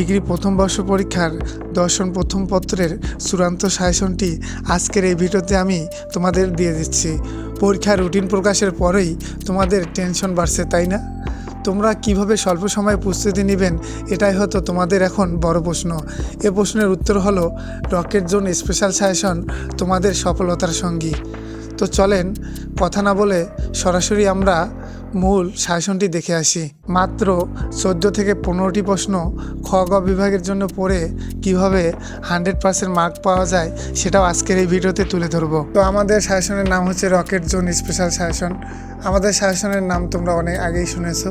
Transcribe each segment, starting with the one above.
Degree প্রথম বর্ষ পরীক্ষার দর্শন প্রথম পত্রের চূড়ান্ত সাজেশনটি আজকের এই ভিডিওতে আমি তোমাদের দিয়ে দিচ্ছি। পরীক্ষার রুটিন প্রকাশের পরেই তোমাদের টেনশন বাড়ছে, তাই না? তোমরা কিভাবে স্বল্প সময়ে প্রস্তুতি নেবেন, এটাই হয়তো তোমাদের এখন বড় প্রশ্ন। এ প্রশ্নের উত্তর হলো রকেট জোন স্পেশাল সাজেশন তোমাদের সফলতার সঙ্গী। তো চলেন কথা না বলে সরাসরি আমরা মূল সাজেশনটি দেখে আসি। মাত্র 14 থেকে 15টি প্রশ্ন খ গ বিভাগের জন্য পড়ে কিভাবে 100% মার্ক পাওয়া যায় সেটাও আজকের এই ভিডিওতে তুলে ধরবো। তো আমাদের সাজেশনের নাম হচ্ছে রকেট জোন স্পেশাল সাজেশন। আমাদের সাজেশনের নাম তোমরা অনেক আগেই শুনেছো।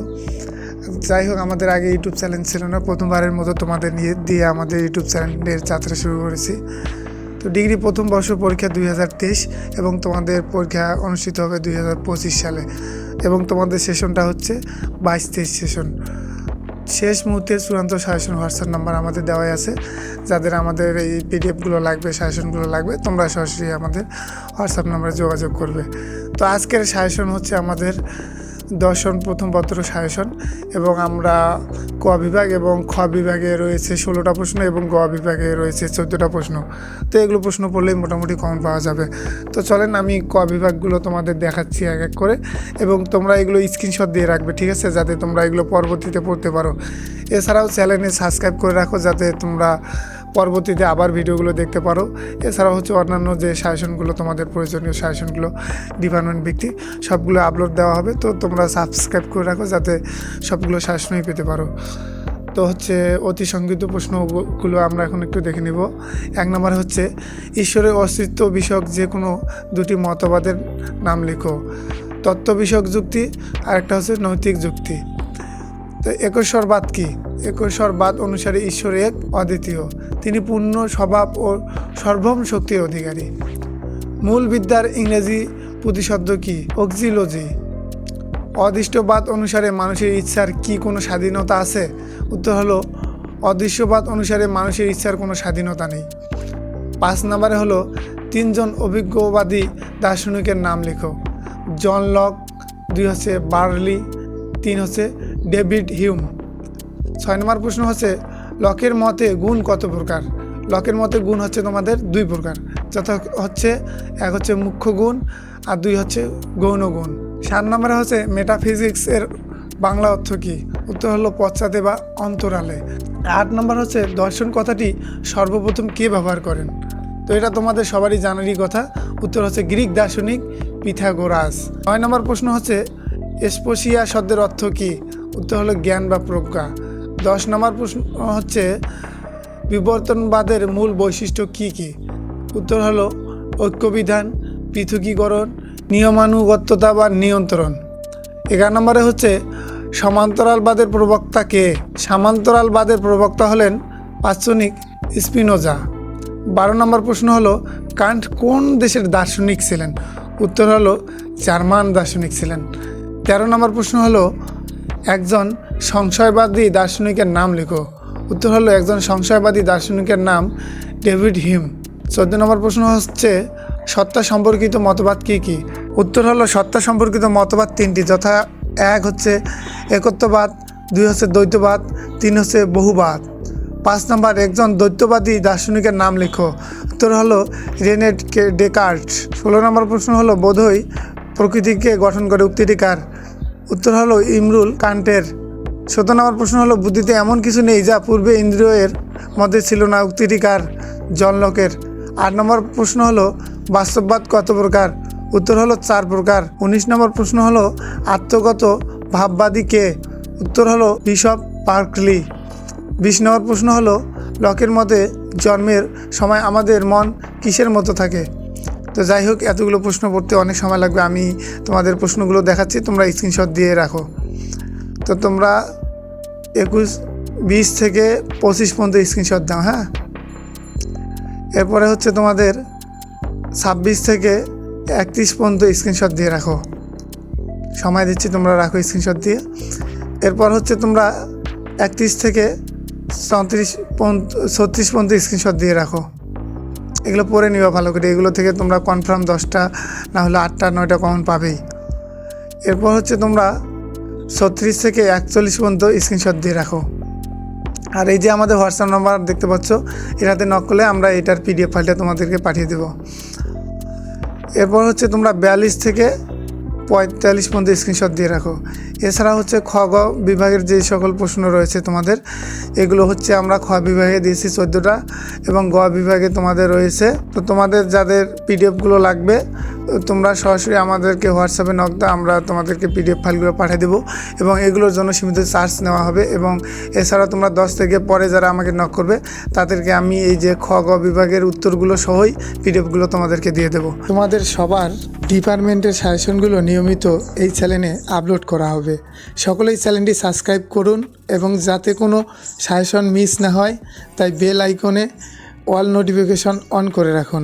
যাই হোক, আমাদের আগে ইউটিউব চ্যানেল ছিল না, প্রথমবারের মতো তোমাদের দিয়ে আমাদের ইউটিউব চ্যানেলের যাত্রা শুরু করেছি। তো ডিগ্রি প্রথম বর্ষ পরীক্ষা 2023 এবং তোমাদের পরীক্ষা অনুষ্ঠিত হবে 2025 সালে এবং তোমাদের সেশনটা হচ্ছে 22-23 সেশন। শেষ মুহূর্তের চূড়ান্ত সাজেশন হোয়াটসঅ্যাপ নাম্বার আমাদের দেওয়াই আছে। যাদের আমাদের এই পিডিএফগুলো লাগবে, সাজেশনগুলো লাগবে, তোমরা সরাসরি আমাদের হোয়াটসঅ্যাপ নাম্বারে যোগাযোগ করবে। তো আজকের সাজেশন হচ্ছে আমাদের দর্শন প্রথম পত্র সাজেশন এবং আমরা ক বিভাগ এবং খ বিভাগে রয়েছে 16টা প্রশ্ন এবং গ বিভাগে রয়েছে 14টা প্রশ্ন। তো এগুলো প্রশ্ন পড়লেই মোটামুটি কমন পাওয়া যাবে। তো চলেন আমি ক বিভাগগুলো তোমাদের দেখাচ্ছি এক এক করে এবং তোমরা এগুলো স্ক্রিনশট দিয়ে রাখবে, ঠিক আছে, যাতে তোমরা এগুলো পরবর্তীতে পড়তে পারো। এছাড়াও চ্যানেলে সাবস্ক্রাইব করে রাখো যাতে তোমরা পরবর্তীতে আবার ভিডিওগুলো দেখতে পারো। এছাড়াও হচ্ছে অন্যান্য যে সাজেশনগুলো তোমাদের প্রয়োজনীয় সাজেশনগুলো ডিপার্টমেন্ট ভিত্তিক সবগুলো আপলোড দেওয়া হবে। তো তোমরা সাবস্ক্রাইব করে রাখো যাতে সবগুলো সাজেশনই পেতে পারো। তো হচ্ছে অতি সংক্ষিপ্ত প্রশ্নগুলো আমরা এখন একটু দেখে নিব। 1 নম্বর হচ্ছে ঈশ্বরের অস্তিত্ব বিষয়ক যে কোনো দুটি মতবাদের নাম লিখো। তত্ত্ব বিষয়ক যুক্তি আর একটা হচ্ছে নৈতিক যুক্তি। তো একেশ্বরবাদ কি? একেশ্বরবাদ অনুসারে ঈশ্বর এক, অদ্বিতীয়, তিনি পূর্ণ স্বভাব ও সর্বম শক্তির অধিকারী। মূল বিদ্যার ইংরেজি প্রতিশব্দ কি? অক্সিলজি। অদৃষ্টবাদ অনুসারে মানুষের ইচ্ছার কি কোনো স্বাধীনতা আছে? উত্তর হলো অদৃশ্যবাদ অনুসারে মানুষের ইচ্ছার কোনো স্বাধীনতা নেই। 5 নম্বরে হলো 3 জন অভিজ্ঞবাদী দার্শনিকের নাম লেখো। জন লক, 2 হচ্ছে বার্লি, 3 হচ্ছে ডেভিড হিউম। 6 নম্বর প্রশ্ন হচ্ছে লকের মতে গুণ কত প্রকার? লকের মতে গুণ হচ্ছে তোমাদের 2 প্রকার, যথা হচ্ছে 1 হচ্ছে মুখ্য গুণ আর 2 হচ্ছে গৌণ গুণ। 7 নম্বরে হচ্ছে মেটাফিজিক্সের বাংলা অর্থ কী? উত্তর হলো পশ্চাতে বা অন্তরালে। 8 নম্বর হচ্ছে দর্শন কথাটি সর্বপ্রথম কে ব্যবহার করেন? তো এটা তোমাদের সবারই জানারই কথা, উত্তর হচ্ছে গ্রিক দার্শনিক পিথাগোরাস। 9 নম্বর প্রশ্ন হচ্ছে স্পোসিয়া শব্দের অর্থ কী? উত্তর হলো জ্ঞান বা প্রজ্ঞা। 10 নম্বর প্রশ্ন হচ্ছে বিবর্তনবাদের মূল বৈশিষ্ট্য কী কী? উত্তর হলো ঐক্যবিধান, পৃথকীকরণ, নিয়মানুগত্যতা বা নিয়ন্ত্রণ। 11 নম্বরে হচ্ছে সমান্তরালবাদের প্রবক্তা কে? সমান্তরালবাদের প্রবক্তা হলেন পার্সোনিক স্পিনোজা। 12 নম্বর প্রশ্ন হলো কান্ট কোন দেশের দার্শনিক ছিলেন? উত্তর হলো জার্মান দার্শনিক ছিলেন। 13 নম্বর প্রশ্ন হলো একজন সংশয়বাদী দার্শনিকের নাম লেখো। উত্তর হলো একজন সংশয়বাদী দার্শনিকের নাম ডেভিড হিউম। 14 নম্বর প্রশ্ন হচ্ছে সত্তা সম্পর্কিত মতবাদ কী কী? উত্তর হলো সত্তা সম্পর্কিত মতবাদ 3টি, যথা 1 হচ্ছে একত্ববাদ, 2 হচ্ছে দ্বৈতবাদ, 3 হচ্ছে বহুবাদ। 5 নম্বর একজন দ্বৈতবাদী দার্শনিকের নাম লেখো। উত্তর হলো রেনে ডেকার্ট। 16 নম্বর প্রশ্ন হলো বোধই প্রকৃতিকে গঠন করে উক্তিটি কার? উত্তর হলো ইমরুল কান্টের। 17 নম্বর প্রশ্ন হলো বুদ্ধিতে এমন কিছু নেই যা পূর্বে ইন্দ্রিয়ের মধ্যে ছিল না, উক্তিটি কার? জন লকের। 8 নম্বর প্রশ্ন হলো বাস্তববাদ কত প্রকার? উত্তর হলো 4 প্রকার। 19 নম্বর প্রশ্ন হলো আত্মগত ভাববাদী কে? উত্তর হলো বিশপ বার্কলি। 20 নম্বর প্রশ্ন হলো লকের মতে জন্মের সময় আমাদের মন কিসের মতো থাকে? তো যাই হোক, এতগুলো প্রশ্ন পড়তে অনেক সময় লাগবে, আমি তোমাদের প্রশ্নগুলো দেখাচ্ছি, তোমরা স্ক্রিনশট দিয়ে রাখো। তো তোমরা 21, 20 থেকে 25 পর্যন্ত স্ক্রিনশট দাও, হ্যাঁ। এরপরে হচ্ছে তোমাদের 26 থেকে 31 পর্যন্ত স্ক্রিনশট দিয়ে রাখো, সময় দিচ্ছি, তোমরা রাখো স্ক্রিনশট দিয়ে। এরপর হচ্ছে তোমরা 31 থেকে 36 পর্যন্ত স্ক্রিনশট দিয়ে রাখো। এগুলো পড়ে নিবা ভালো করে, এগুলো থেকে তোমরা কনফার্ম 10টা না হলে 8টা 9টা কমন পাবেই। এরপর হচ্ছে তোমরা 36 থেকে 41 পর্যন্ত স্ক্রিনশট দিয়ে রাখো। আর এই যে আমাদের হোয়াটসঅ্যাপ নাম্বার দেখতে পাচ্ছ, এটাতে নক করলে আমরা এটার পিডিএফ ফাইলটা তোমাদেরকে পাঠিয়ে দেবো। এরপর হচ্ছে তোমরা 42 থেকে 45 পর্যন্ত স্ক্রিনশট দিয়ে রাখো। এছাড়া হচ্ছে খ গ বিভাগের যে সকল প্রশ্ন রয়েছে তোমাদের, এগুলো হচ্ছে আমরা খ বিভাগে দিয়েছি 14টা এবং গ বিভাগে তোমাদের রয়েছে। তো তোমাদের যাদের পিডিএফগুলো লাগবে তোমরা সরাসরি আমাদেরকে হোয়াটসঅ্যাপে নক দাও, আমরা তোমাদেরকে পিডিএফ ফাইলগুলো পাঠিয়ে দেবো এবং এগুলোর জন্য সীমিত চার্জ নেওয়া হবে। এবং এছাড়া তোমরা 10 থেকে পরে যারা আমাকে নক করবে তাদেরকে আমি এই যে খ গ বিভাগের উত্তরগুলো সহই পিডিএফগুলো তোমাদেরকে দিয়ে দেবো। তোমাদের সবার ডিপার্টমেন্টের সাজেশনগুলো নিয়মিত এই চ্যানেলে আপলোড করা হবে। সকলেই চ্যানেলটি সাবস্ক্রাইব করুন এবং যাতে কোনো সাজেশন মিস না হয় তাই বেল আইকনে অল নোটিফিকেশন অন করে রাখুন।